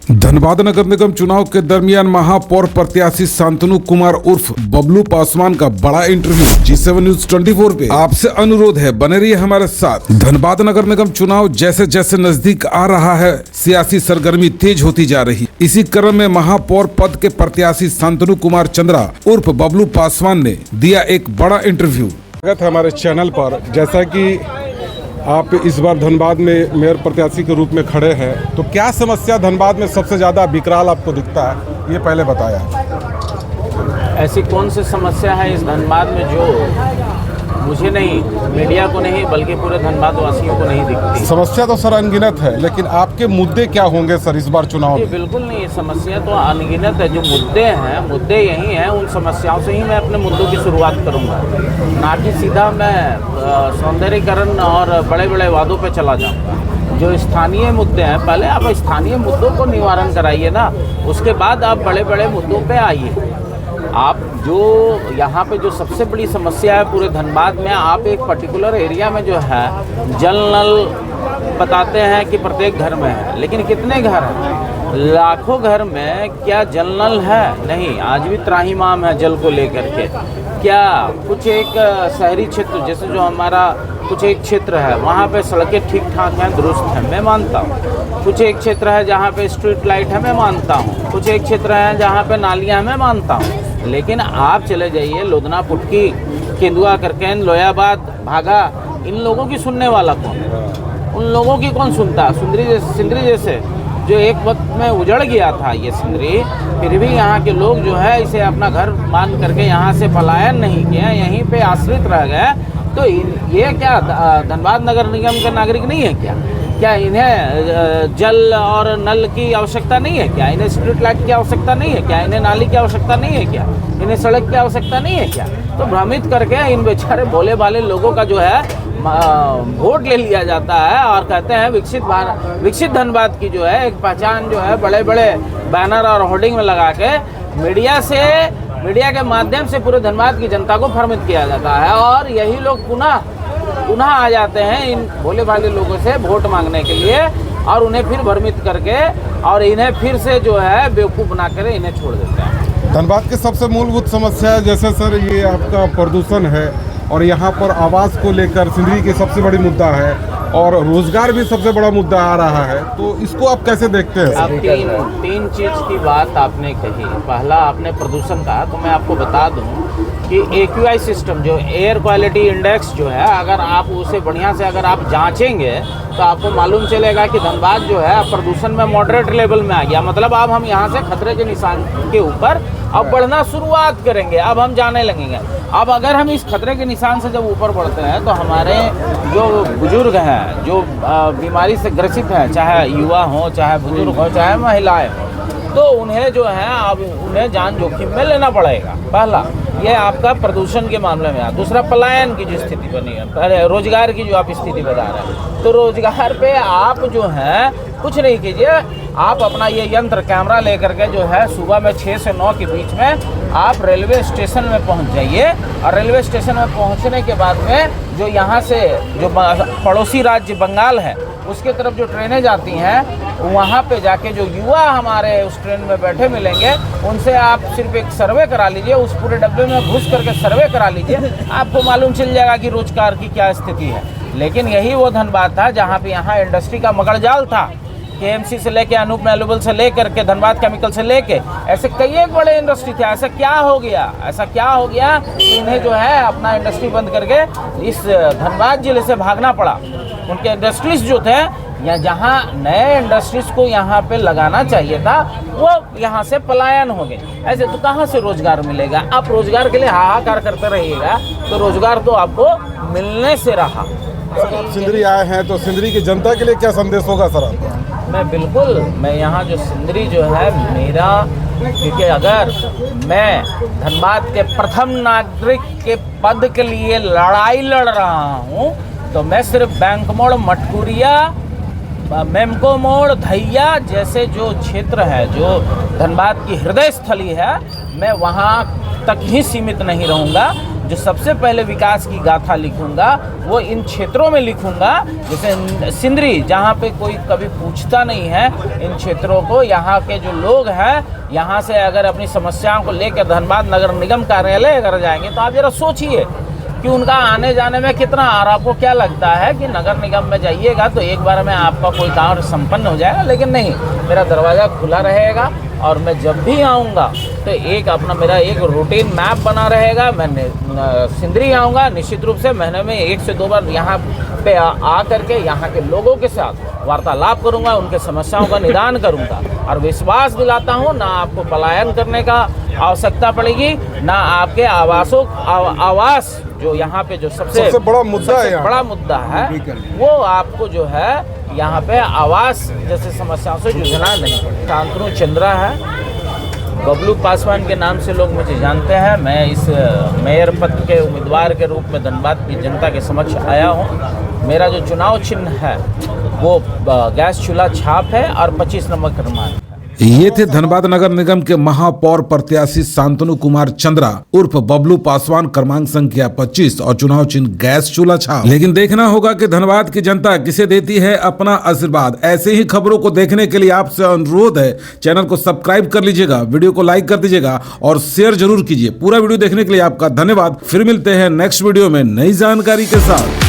धनबाद नगर निगम चुनाव के दरमियान महापौर प्रत्याशी शांतनु कुमार उर्फ बबलू पासवान का बड़ा इंटरव्यू G7 न्यूज 24 पे। आपसे अनुरोध है, बने रहिए हमारे साथ। धनबाद नगर निगम चुनाव जैसे जैसे नजदीक आ रहा है, सियासी सरगर्मी तेज होती जा रही। इसी क्रम में महापौर पद के प्रत्याशी शांतनु कुमार चंद्रा उर्फ बबलू पासवान ने दिया एक बड़ा इंटरव्यू। स्वागत है हमारे चैनल पर। जैसा की आप इस बार धनबाद में मेयर प्रत्याशी के रूप में खड़े हैं, तो क्या समस्या धनबाद में सबसे ज़्यादा विकराल आपको दिखता है, ये पहले बताया। ऐसी कौन सी समस्या है इस धनबाद में जो मुझे नहीं, मीडिया को नहीं, बल्कि पूरे धनबाद वासियों को नहीं दिखती? समस्या तो सर अनगिनत है, लेकिन आपके मुद्दे क्या होंगे सर इस बार चुनाव में? बिल्कुल नहीं, समस्या तो अनगिनत है। जो मुद्दे हैं, मुद्दे यही हैं। उन समस्याओं से ही मैं अपने मुद्दों की शुरुआत करूंगा, ना कि सीधा मैं सौंदर्यीकरण और बड़े बड़े वादों पे चला जाऊंगा। जो स्थानीय मुद्दे हैं, पहले आप स्थानीय मुद्दों को निवारण कराइए ना, उसके बाद आप बड़े बड़े मुद्दों पे आइए। आप जो यहाँ पे जो सबसे बड़ी समस्या है पूरे धनबाद में, आप एक पर्टिकुलर एरिया में जो है जल नल बताते हैं कि प्रत्येक घर में है, लेकिन कितने घर हैं? लाखों घर में क्या जल नल है? नहीं। आज भी त्राहिमाम है जल को लेकर के। क्या कुछ एक शहरी क्षेत्र जैसे जो हमारा कुछ एक क्षेत्र है, वहाँ पे सड़कें ठीक ठाक हैं, दुरुस्त हैं, मैं मानता हूँ। कुछ एक क्षेत्र है जहाँ पे स्ट्रीट लाइट है, मैं मानता हूँ। कुछ एक क्षेत्र है जहाँ पे नालियाँ हैं, मैं मानता हूँ। लेकिन आप चले जाइए लोधना, पुटकी, केंदुआ, करकेन, लोयाबाद, भागा, इन लोगों की सुनने वाला कौन? उन लोगों की कौन सुनता? सिंदरी जैसे जो एक वक्त में उजड़ गया था ये सिंदरी, फिर भी यहाँ के लोग जो है इसे अपना घर मान करके यहाँ से पलायन नहीं किया, यहीं पे आश्रित रह गए। तो ये क्या धनबाद नगर निगम के नागरिक नहीं है क्या? क्या इन्हें जल और नल की आवश्यकता नहीं है क्या? इन्हें स्ट्रीट लाइट की आवश्यकता नहीं है क्या? इन्हें नाली की आवश्यकता नहीं है क्या? इन्हें सड़क की आवश्यकता नहीं है क्या? तो भ्रमित करके इन बेचारे भोले भाले लोगों का जो है वोट ले लिया जाता है और कहते हैं विकसित धनबाद की जो है एक पहचान जो है बड़े बड़े बैनर और होर्डिंग में लगा के मीडिया के माध्यम से पूरे धनबाद की जनता को भ्रमित किया जाता है। और यही लोग पुनः आ जाते हैं इन भोले भाले लोगों से वोट मांगने के लिए, और उन्हें फिर भ्रमित करके और इन्हें फिर से जो है बेवकूफ़ बना कर इन्हें छोड़ देते हैं। धनबाद की सबसे मूलभूत समस्या है जैसे सर ये आपका प्रदूषण है, और यहाँ पर आवास को लेकर सिंदरी की सबसे बड़ी मुद्दा है, और रोजगार भी सबसे बड़ा मुद्दा आ रहा है। तो इसको आप कैसे देखते हैं? अब तीन चीज़ की बात आपने कही। पहला आपने प्रदूषण कहा, तो मैं आपको बता दूं कि AQI सिस्टम जो एयर क्वालिटी इंडेक्स जो है, अगर आप उसे बढ़िया से अगर आप जांचेंगे तो आपको मालूम चलेगा कि धनबाद जो है प्रदूषण में मॉडरेट लेवल में आ गया। मतलब अब हम यहाँ से खतरे के निशान के ऊपर अब बढ़ना शुरुआत करेंगे, अब हम जाने लगेंगे। अब अगर हम इस खतरे के निशान से जब ऊपर बढ़ते हैं तो हमारे जो बुजुर्ग हैं, जो बीमारी से ग्रसित हैं, चाहे युवा हो, चाहे बुजुर्ग हो, चाहे महिलाएं हो, तो उन्हें जो है अब उन्हें जान जोखिम में लेना पड़ेगा। पहला ये आपका प्रदूषण के मामले में है। दूसरा पलायन की जो स्थिति बनी है, पहले रोजगार की जो आप स्थिति बता रहे हैं, तो रोजगार पे आप जो है कुछ नहीं कीजिए, आप अपना ये यंत्र कैमरा लेकर के जो है सुबह में 6 से 9 के बीच में आप रेलवे स्टेशन में पहुंच जाइए, और रेलवे स्टेशन में पहुंचने के बाद में जो यहाँ से जो पड़ोसी राज्य बंगाल है उसके तरफ जो ट्रेनें जाती हैं, वहाँ पे जाके जो युवा हमारे उस ट्रेन में बैठे मिलेंगे, उनसे आप सिर्फ एक सर्वे करा लीजिए, उस पूरे डब्बे में घुस करके सर्वे करा लीजिए, आपको मालूम चल जाएगा कि रोजगार की क्या स्थिति है। लेकिन यही वो धनबाद था जहाँ पे यहाँ इंडस्ट्री का मगरजाल था। KMC से लेके अनूप मैनुअल से लेकर के धनबाद केमिकल से लेके ऐसे कई एक बड़े इंडस्ट्री थे। ऐसा क्या हो गया कि इन्हें जो है अपना इंडस्ट्री बंद करके इस धनबाद जिले से भागना पड़ा। उनके इंडस्ट्रीज जो थे या जहाँ नए इंडस्ट्रीज को यहाँ पे लगाना चाहिए था, वो यहाँ से पलायन हो गए। ऐसे तो कहाँ से रोजगार मिलेगा? आप रोजगार के लिए हाहाकार करते रहिएगा तो रोजगार तो आपको मिलने से रहा। आप सिंदरी आए हैं तो सिंदरी की जनता के लिए क्या संदेश होगा सर आपका? मैं यहाँ जो सिंदरी जो है मेरा, क्योंकि अगर मैं धनबाद के प्रथम नागरिक के पद के लिए लड़ाई लड़ रहा हूँ, तो मैं सिर्फ बैंक मोड़, मटकुरिया, मेमको मोड़, धैया जैसे जो क्षेत्र है, जो धनबाद की हृदय स्थली है, मैं वहाँ तक ही सीमित नहीं रहूँगा। जो सबसे पहले विकास की गाथा लिखूंगा वो इन क्षेत्रों में लिखूंगा, जैसे सिंदरी जहाँ पे कोई कभी पूछता नहीं है, इन क्षेत्रों को यहाँ के जो लोग हैं, यहाँ से अगर अपनी समस्याओं को लेकर धनबाद नगर निगम कार्यालय अगर जाएंगे तो आप जरा सोचिए कि उनका आने जाने में कितना, और आपको क्या लगता है कि नगर निगम में जाइएगा तो एक बार में आपका कोई काम संपन्न हो जाएगा, लेकिन नहीं, मेरा दरवाज़ा खुला रहेगा और मैं जब भी आऊँगा तो एक अपना मेरा एक रूटीन मैप बना रहेगा। मैं सिंदरी आऊँगा, निश्चित रूप से महीने में 1 से 2 बार यहाँ पे आ करके यहाँ के लोगों के साथ वार्तालाप करूँगा, उनके समस्याओं का निदान करूँगा और विश्वास दिलाता हूँ ना आपको पलायन करने का आवश्यकता पड़ेगी, ना आपके आवास जो यहाँ पे जो सबसे बड़ा मुद्दा है वो आपको जो है यहाँ पे आवास जैसे समस्याओं से जूझना नहीं पड़ेगा। शांतनु चंद्रा है, बबलू पासवान के नाम से लोग मुझे जानते हैं। मैं इस मेयर पद के उम्मीदवार के रूप में धनबाद की जनता के समक्ष आया हूँ। मेरा जो चुनाव चिन्ह है वो गैस चूल्हा छाप है और 25 नंबर क्रमांक है। ये थे धनबाद नगर निगम के महापौर प्रत्याशी शांतनु कुमार चंद्रा उर्फ बबलू पासवान, क्रमांक संख्या 25 और चुनाव चिन्ह गैस चूल्हा छाप। लेकिन देखना होगा कि धनबाद की जनता किसे देती है अपना आशीर्वाद। ऐसे ही खबरों को देखने के लिए आपसे अनुरोध है, चैनल को सब्सक्राइब कर लीजिएगा, वीडियो को लाइक कर दीजिएगा और शेयर जरूर कीजिए। पूरा वीडियो देखने के लिए आपका धन्यवाद। फिर मिलते हैं नेक्स्ट वीडियो में नई जानकारी के साथ।